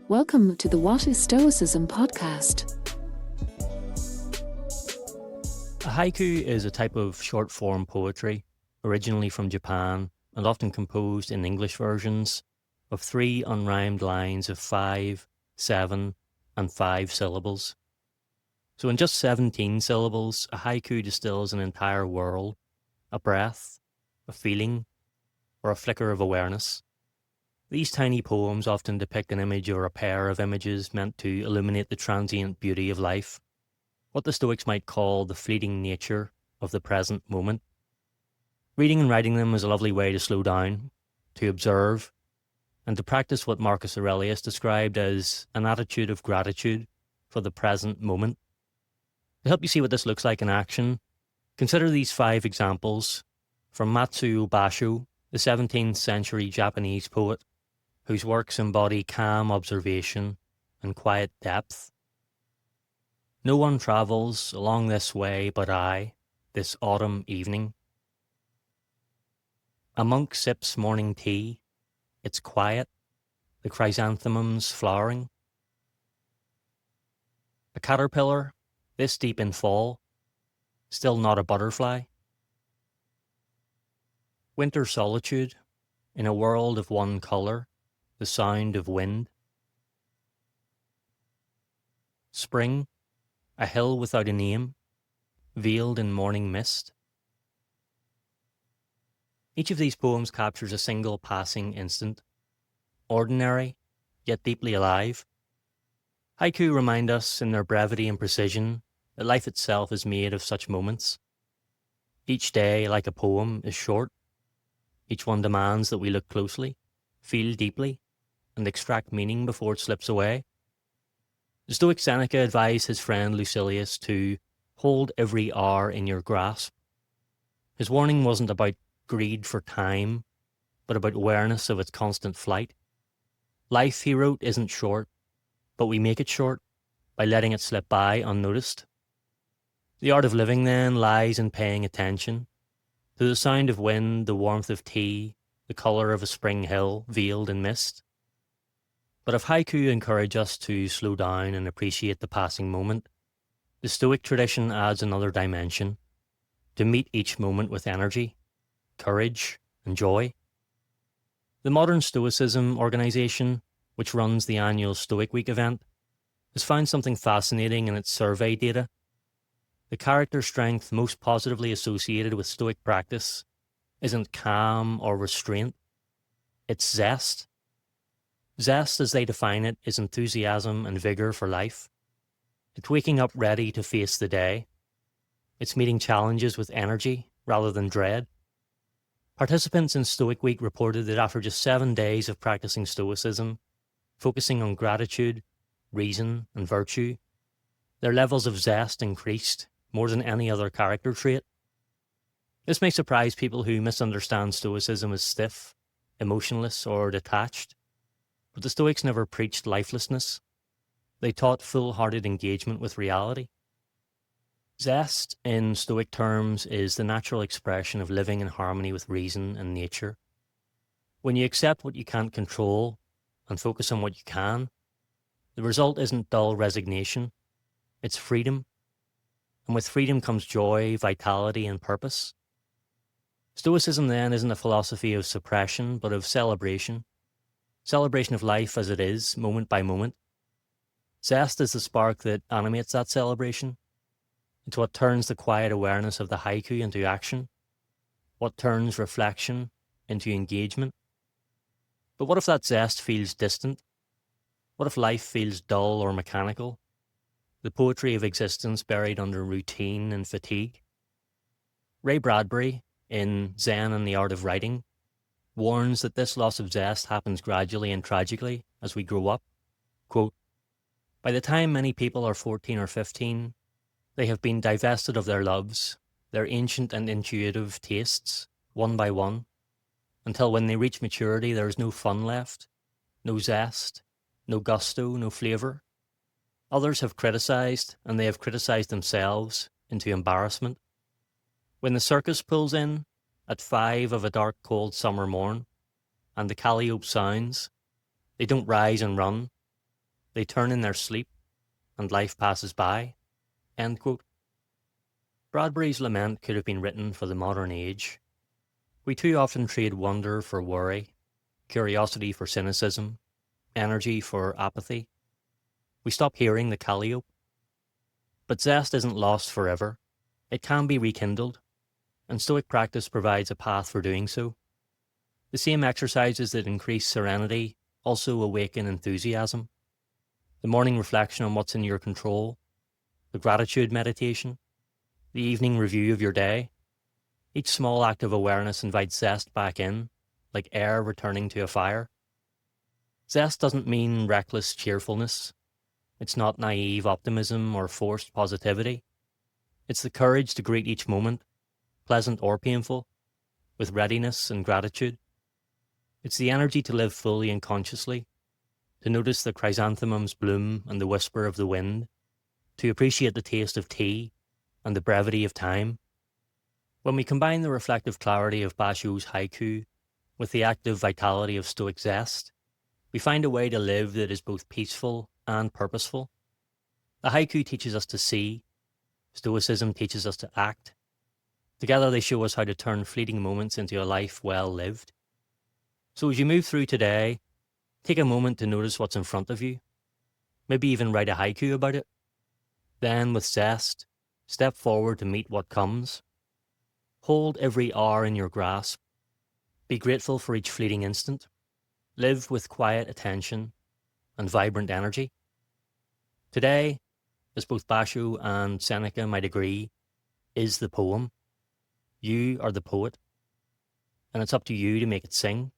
Welcome to the What is Stoicism podcast. A haiku is a type of short-form poetry, originally from Japan and often composed in English versions of 3 unrhymed lines of 5, 7, and 5 syllables. So in just 17 syllables, a haiku distills an entire world, a breath, a feeling, or a flicker of awareness. These tiny poems often depict an image or a pair of images meant to illuminate the transient beauty of life, what the Stoics might call the fleeting nature of the present moment. Reading and writing them is a lovely way to slow down, to observe, and to practice what Marcus Aurelius described as an attitude of gratitude for the present moment. To help you see what this looks like in action, consider these 5 examples from Bashō, the 17th century Japanese poet, whose works embody calm observation and quiet depth. No one travels along this way but I, this autumn evening. A monk sips morning tea. It's quiet, the chrysanthemums flowering. A caterpillar, this deep in fall, still not a butterfly. Winter solitude, in a world of one colour, the sound of wind. Spring, a hill without a name, veiled in morning mist. Each of these poems captures a single passing instant, ordinary, yet deeply alive. Haiku remind us, in their brevity and precision, that life itself is made of such moments. Each day, like a poem, is short. Each one demands that we look closely, feel deeply, and extract meaning before it slips away. The Stoic Seneca advised his friend Lucilius to hold every hour in your grasp. His warning wasn't about greed for time, but about awareness of its constant flight. Life, he wrote, isn't short, but we make it short by letting it slip by unnoticed. The art of living, then, lies in paying attention to the sound of wind, the warmth of tea, the colour of a spring hill veiled in mist. But if haiku encourage us to slow down and appreciate the passing moment, the Stoic tradition adds another dimension, to meet each moment with energy, courage, and joy. The modern Stoicism organisation, which runs the annual Stoic Week event, has found something fascinating in its survey data. The character strength most positively associated with Stoic practice isn't calm or restraint, it's zest. Zest, as they define it, is enthusiasm and vigor for life. It's waking up ready to face the day. It's meeting challenges with energy rather than dread. Participants in Stoic Week reported that after just 7 days of practicing Stoicism, focusing on gratitude, reason, and virtue, their levels of zest increased more than any other character trait. This may surprise people who misunderstand Stoicism as stiff, emotionless, or detached. But the Stoics never preached lifelessness. They taught full-hearted engagement with reality. Zest, in Stoic terms, is the natural expression of living in harmony with reason and nature. When you accept what you can't control and focus on what you can, the result isn't dull resignation, it's freedom. And with freedom comes joy, vitality, and purpose. Stoicism, then, isn't a philosophy of suppression, but of celebration. Celebration of life as it is, moment by moment. Zest is the spark that animates that celebration. It's what turns the quiet awareness of the haiku into action, what turns reflection into engagement. But what if that zest feels distant? What if life feels dull or mechanical? The poetry of existence buried under routine and fatigue? Ray Bradbury, in Zen and the Art of Writing, warns that this loss of zest happens gradually and tragically as we grow up. Quote, by the time many people are 14 or 15, they have been divested of their loves, their ancient and intuitive tastes, one by one, until when they reach maturity there is no fun left, no zest, no gusto, no flavour. Others have criticised, and they have criticised themselves into embarrassment. When the circus pulls in, at 5 of a dark cold summer morn, and the calliope sounds, they don't rise and run, They turn in their sleep, and life passes by. End quote. Bradbury's lament could have been written for the modern age. We too often trade wonder for worry, curiosity for cynicism, energy for apathy. We stop hearing the calliope. But zest isn't lost forever. It can be rekindled, and Stoic practice provides a path for doing so. The same exercises that increase serenity also awaken enthusiasm. The morning reflection on what's in your control, the gratitude meditation, the evening review of your day. Each small act of awareness invites zest back in, like air returning to a fire. Zest doesn't mean reckless cheerfulness. It's not naive optimism or forced positivity. It's the courage to greet each moment, pleasant or painful, with readiness and gratitude. It's the energy to live fully and consciously, to notice the chrysanthemum's bloom and the whisper of the wind, to appreciate the taste of tea and the brevity of time. When we combine the reflective clarity of Bashō's haiku with the active vitality of Stoic zest, we find a way to live that is both peaceful and purposeful. The haiku teaches us to see, Stoicism teaches us to act. Together they show us how to turn fleeting moments into a life well lived. So as you move through today, take a moment to notice what's in front of you. Maybe even write a haiku about it. Then, with zest, step forward to meet what comes. Hold every hour in your grasp. Be grateful for each fleeting instant. Live with quiet attention and vibrant energy. Today, as both Bashō and Seneca might agree, is the poem. You are the poet, and it's up to you to make it sing.